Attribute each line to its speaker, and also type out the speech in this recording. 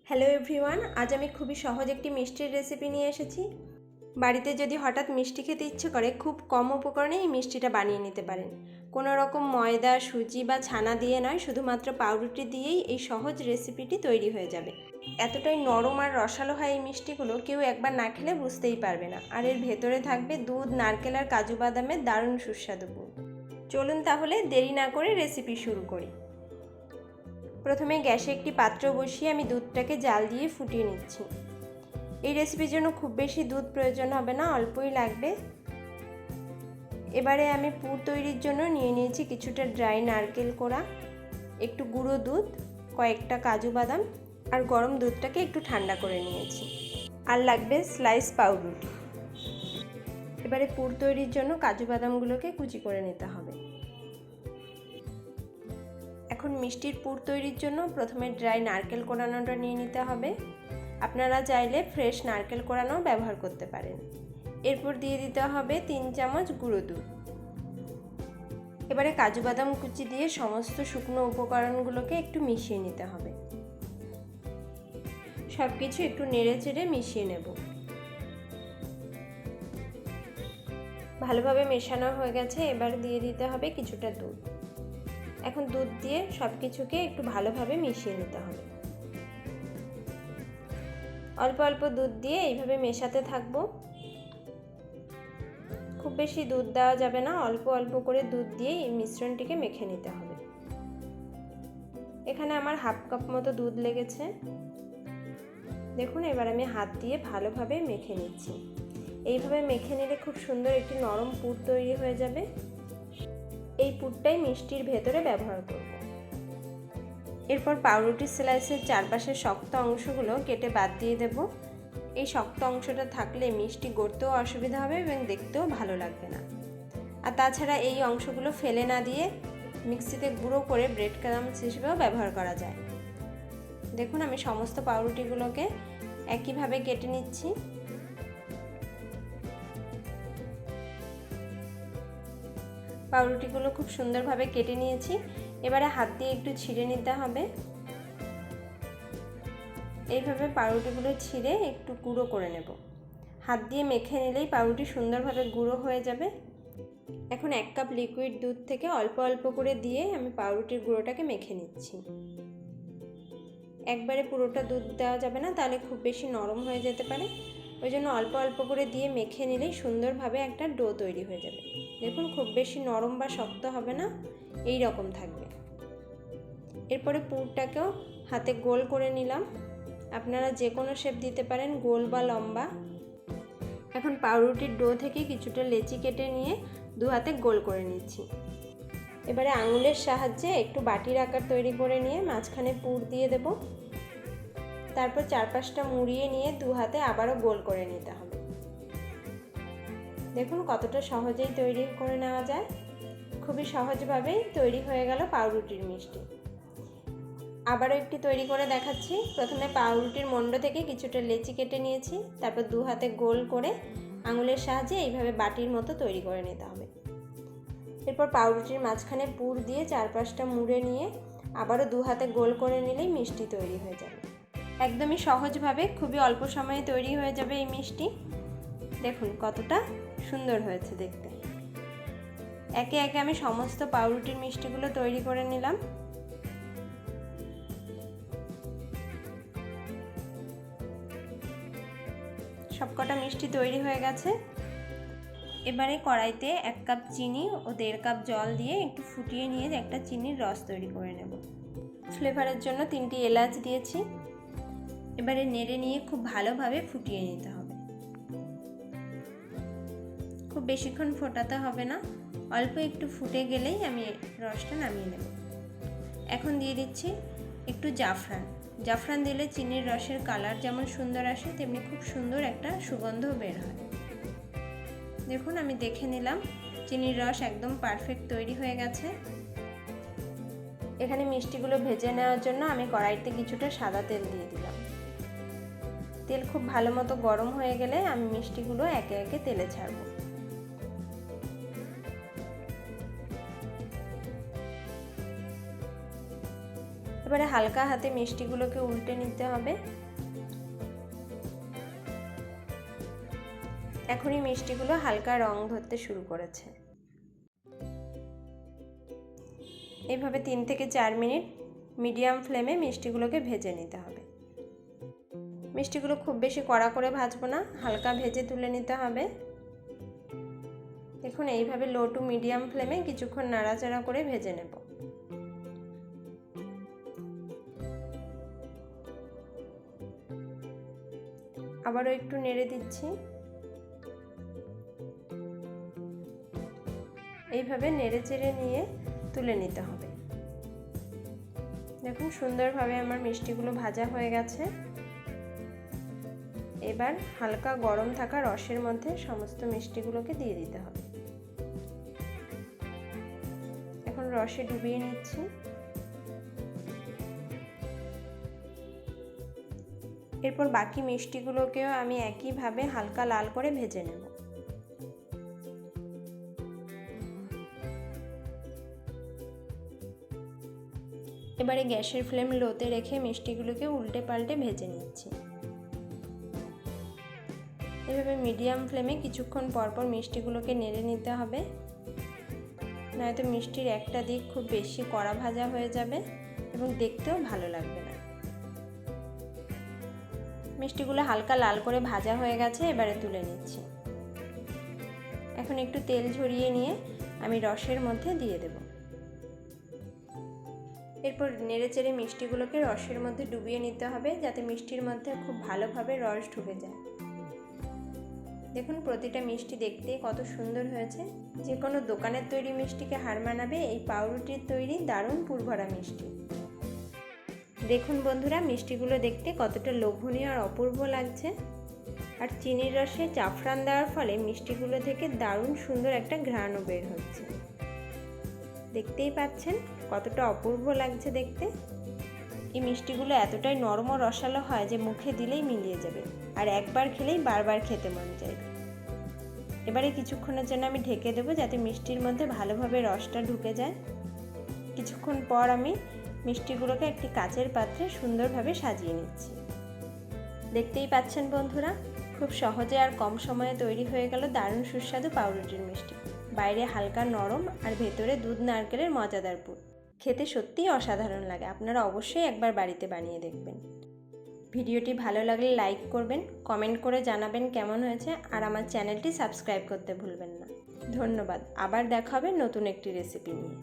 Speaker 1: Hello everyone, আজ আমি খুবই সহজ একটি মিষ্টির রেসিপি নিয়ে এসেছি। বাড়িতে যদি হঠাৎ মিষ্টি খেতে ইচ্ছে করে, খুব কম উপকরণে এই মিষ্টিটা বানিয়ে নিতে পারেন। কোনো রকম ময়দা, সুজি বা ছানা দিয়ে নয়, শুধুমাত্র পাউরুটি দিয়েই এই সহজ রেসিপিটি তৈরি হয়ে যাবে। এতটাই নরম আর রসালো হয় এই মিষ্টিগুলো, কেউ একবার না খেলে বুঝতেই পারবে না। আর এর ভেতরে থাকবে দুধ, নারকেল আর কাজু বাদামের দারুণ সুস্বাদু পুর। চলুন তাহলে দেরি না করে রেসিপি শুরু করি। প্রথমে গ্যাসে একটি পাত্র বসিয়ে আমি দুধটাকে জাল দিয়ে ফুটিয়ে নিচ্ছি। এই রেসিপির জন্য খুব বেশি দুধ প্রয়োজন হবে না, অল্পই লাগবে। এবারে আমি পুর তৈরির জন্য নিয়ে নিয়েছি কিছুটা ড্রাই নারকেল কোড়া, একটু গুঁড়ো দুধ, কয়েকটা কাজু বাদাম আর গরম দুধটাকে একটু ঠান্ডা করে নিয়েছি। আর লাগবে স্লাইস পাউরুটি। এবারে পুর তৈরির জন্য কাজু বাদামগুলোকে কুচি করে নিতে হবে। এখন মিষ্টির পুর তৈরির জন্য প্রথমে ড্রাই নারকেল কোড়ানোটা নিয়ে নিতে হবে। আপনারা চাইলে ফ্রেশ নারকেল কোড়ানো ব্যবহার করতে পারেন। এরপর দিয়ে দিতে হবে 3 চামচ গুঁড়ো দুধ। এবারে কাজু বাদাম কুচি দিয়ে সমস্ত শুকনো উপকরণগুলোকে একটু মিশিয়ে নিতে হবে। সব কিছু একটু নেড়ে চেড়ে মিশিয়ে নেব। ভালোভাবে মেশানো হয়ে গেছে, এবার দিয়ে দিতে হবে কিছুটা দুধ। এখন দুধ দিয়ে সব কিছুকে একটু ভালোভাবে মিশিয়ে নিতে হবে। অল্প অল্প দুধ দিয়ে এইভাবে মেশাতে থাকবো। খুব বেশি দুধ দেওয়া যাবে না, অল্প অল্প করে দুধ দিয়ে এই মিশ্রণটিকে মেখে নিতে হবে। এখানে আমার হাফ কাপ মতো দুধ লেগেছে। দেখুন, এবার আমি হাত দিয়ে ভালোভাবে মেখে নিচ্ছি। এইভাবে মেখে নিলে খুব সুন্দর একটি নরম পুর তৈরি হয়ে যাবে। এই পুরটাই মিষ্টির ভেতরে ব্যবহার করব। এরপর পাউরুটির স্লাইসের চারপাশের শক্ত অংশগুলো কেটে বাদ দিয়ে দেব। এই শক্ত অংশটা থাকলে মিষ্টি গড়তেও অসুবিধা হবে এবং দেখতেও ভালো লাগবে না। আর তাছাড়া এই অংশগুলো ফেলে না দিয়ে মিক্সিতে গুঁড়ো করে ব্রেড ক্রাম্বস হিসেবেও ব্যবহার করা যায়। দেখুন, আমি সমস্ত পাউরুটিগুলোকে একইভাবে কেটে নিচ্ছি। পাউরুটিগুলো খুব সুন্দরভাবে কেটে নিয়েছি। এবারে হাত দিয়ে একটু ছিঁড়ে নিতে হবে। এইভাবে পাউরুটিগুলো ছিঁড়ে একটু গুঁড়ো করে নেব। হাত দিয়ে মেখে নিলেই পাউরুটি সুন্দরভাবে গুঁড়ো হয়ে যাবে। এখন 1 কাপ লিকুইড দুধ থেকে অল্প অল্প করে দিয়ে আমি পাউরুটির গুঁড়োটাকে মেখে নিচ্ছি। একবারে পুরোটা দুধ দেওয়া যাবে না, তাহলে খুব বেশি নরম হয়ে যেতে পারে। ওই জন্য অল্প অল্প করে দিয়ে মেখে নিলেই সুন্দরভাবে একটা ডো তৈরি হয়ে যাবে। দেখুন, খুব বেশি নরম বা শক্ত হবে না, এই রকম থাকবে। এরপরে পুরটাকেও হাতে গোল করে নিলাম। আপনারা যে কোনো শেপ দিতে পারেন, গোল বা লম্বা। এখন পাউরুটির ডো থেকে কিছুটা লেচি কেটে নিয়ে দু হাতে গোল করে নিচ্ছি। এবারে আঙুলের সাহায্যে একটু বাটির আকার তৈরি করে নিয়ে মাঝখানে পুর দিয়ে দেব। তারপর চারপাশটা মুড়িয়ে নিয়ে দু হাতে আবারও গোল করে নিতে হবে। দেখুন কতটা সহজেই তৈরি করে নেওয়া যায়। খুবই সহজভাবেই তৈরি হয়ে গেল পাউরুটির মিষ্টি। আবারও একটি তৈরি করে দেখাচ্ছি। প্রথমে পাউরুটির মণ্ড থেকে কিছুটা লেচি কেটে নিয়েছি, তারপর দু হাতে গোল করে আঙুলের সাহায্যে এইভাবে বাটির মতো তৈরি করে নিতে হবে। এরপর পাউরুটির মাঝখানে পুর দিয়ে চারপাশটা মুড়ে নিয়ে আবারও দু হাতে গোল করে নিলেই মিষ্টি তৈরি হয়ে যাবে। একদমই সহজভাবে খুবই অল্প সময়ে তৈরি হয়ে যাবে এই মিষ্টি। দেখুন কতটা সুন্দর হয়েছে দেখতে। একে একে আমি সমস্ত পাউরুটির মিষ্টিগুলো তৈরি করে নিলাম। সবকটা মিষ্টি তৈরি হয়ে গেছে। এবারে কড়াইতে 1 কাপ চিনি ও 1.5 কাপ জল দিয়ে একটু ফুটিয়ে নিয়ে একটা চিনির রস তৈরি করে নেব। ফ্লেভারের জন্য 3টি এলাচ দিয়েছি। এবারে নেড়ে নিয়ে খুব ভালোভাবে ফুটিয়ে নিতে হবে। খুব বেশিক্ষণ ফোটাতে হবে না, অল্প একটু ফুটে গেলেই আমি রসটা নামিয়ে নেব। এখন দিয়ে দিচ্ছি একটু জাফরান। জাফরান দিলে চিনির রসের কালার যেমন সুন্দর আসে, তেমনি খুব সুন্দর একটা সুগন্ধও বের হয়। দেখুন, আমি দেখে নিলাম চিনির রস একদম পারফেক্ট তৈরি হয়ে গেছে। এখানে মিষ্টিগুলো ভেজে নেওয়ার জন্য আমি কড়াইতে কিছুটা সাদা তেল দিয়ে দিলাম। তেল খুব ভালো মতো গরম হয়ে গেলে আমি মিষ্টিগুলো একে একে তেলে ছাড়ব। এবারে হালকা হাতে মিষ্টিগুলোকে উল্টে নিতে হবে। এখনই মিষ্টিগুলো হালকা রং ধরতে শুরু করেছে। এইভাবে 3 থেকে 4 মিনিট মিডিয়াম ফ্লেমে মিষ্টিগুলোকে ভেজে নিতে হবে। মিষ্টিগুলো খুব বেশি কড়া করে ভাজবো না, হালকা ভেজে তুলে নিতে হবে। দেখুন এইভাবে লো টু মিডিয়াম ফ্লেমে কিছুক্ষণ নাড়াচাড়া করে ভেজে নেব। আবারও একটু নেড়ে দিচ্ছি। এইভাবে নেড়ে চেড়ে নিয়ে তুলে নিতে হবে। দেখুন সুন্দরভাবে আমার মিষ্টিগুলো ভাজা হয়ে গেছে। এবার হালকা গরম থাকা রসের মধ্যে সমস্ত মিষ্টিগুলোকে দিয়ে দিতে হবে। এখন রসে ডুবিয়ে নিচ্ছি। এরপর বাকি মিষ্টিগুলোকেও আমি একইভাবে হালকা লাল করে ভেজে নেব। এবারে গ্যাসের ফ্লেম লোতে রেখে মিষ্টিগুলোকে উল্টে পাল্টে ভেজে নিচ্ছি। এভাবে মিডিয়াম ফ্লেমে কিছুক্ষণ পরপর মিষ্টিগুলোকে নেড়ে নিতে হবে, নয়তো মিষ্টির একটা দিক খুব বেশি কড়া ভাজা হয়ে যাবে এবং দেখতেও ভালো লাগবে না। মিষ্টিগুলো হালকা লাল করে ভাজা হয়ে গেছে, এবারে তুলে নিচ্ছি। এখন একটু তেল ঝরিয়ে নিয়ে আমি রসের মধ্যে দিয়ে দেব। এরপর নেড়েচেড়ে মিষ্টিগুলোকে রসের মধ্যে ডুবিয়ে নিতে হবে, যাতে মিষ্টির মধ্যে খুব ভালোভাবে রস ঢুকে যায়। দেখুন প্রতিটা মিষ্টি দেখতে কত সুন্দর হয়েছে। যে কোনো দোকানের তৈরি মিষ্টিকে হার মানাবে এই পাউরুটির তৈরি দারুণ পুরভরা মিষ্টি। দেখুন বন্ধুরা মিষ্টিগুলো দেখতে কতটা লোভনীয় আর অপূর্ব লাগছে। আর চিনির রসে জাফরান দেওয়ার ফলে মিষ্টিগুলো থেকে দারুণ সুন্দর একটা ঘ্রাণও বের হচ্ছে। দেখতেই পাচ্ছেন কতটা অপূর্ব লাগছে দেখতে। এই মিষ্টিগুলো এতটাই নরম ও রসালো হয় যে মুখে দিলেই মিলিয়ে যাবে, আর একবার খেলেই বারবার খেতে মন চাইবে। এবারে কিছুক্ষণের জন্য আমি ঢেকে দেবো, যাতে মিষ্টির মধ্যে ভালোভাবে রসটা ঢুকে যায়। কিছুক্ষণ পর আমি মিষ্টিগুলোকে একটি কাচের পাত্রে সুন্দরভাবে সাজিয়ে নিচ্ছি। দেখতেই পাচ্ছেন বন্ধুরা, খুব সহজে আর কম সময়ে তৈরি হয়ে গেল দারুণ সুস্বাদু পাউরুটির মিষ্টি। বাইরে হালকা নরম আর ভেতরে দুধ নারকেলের মজাদার পুর। খেতে সত্যিই অসাধারণ লাগে। আপনারা অবশ্যই একবার বাড়িতে বানিয়ে দেখবেন। ভিডিওটি ভালো লাগলে লাইক করবেন, কমেন্ট করে জানাবেন কেমন হয়েছে, আর আমার চ্যানেলটি সাবস্ক্রাইব করতে ভুলবেন না। ধন্যবাদ। আবার দেখা হবে নতুন একটি রেসিপি নিয়ে।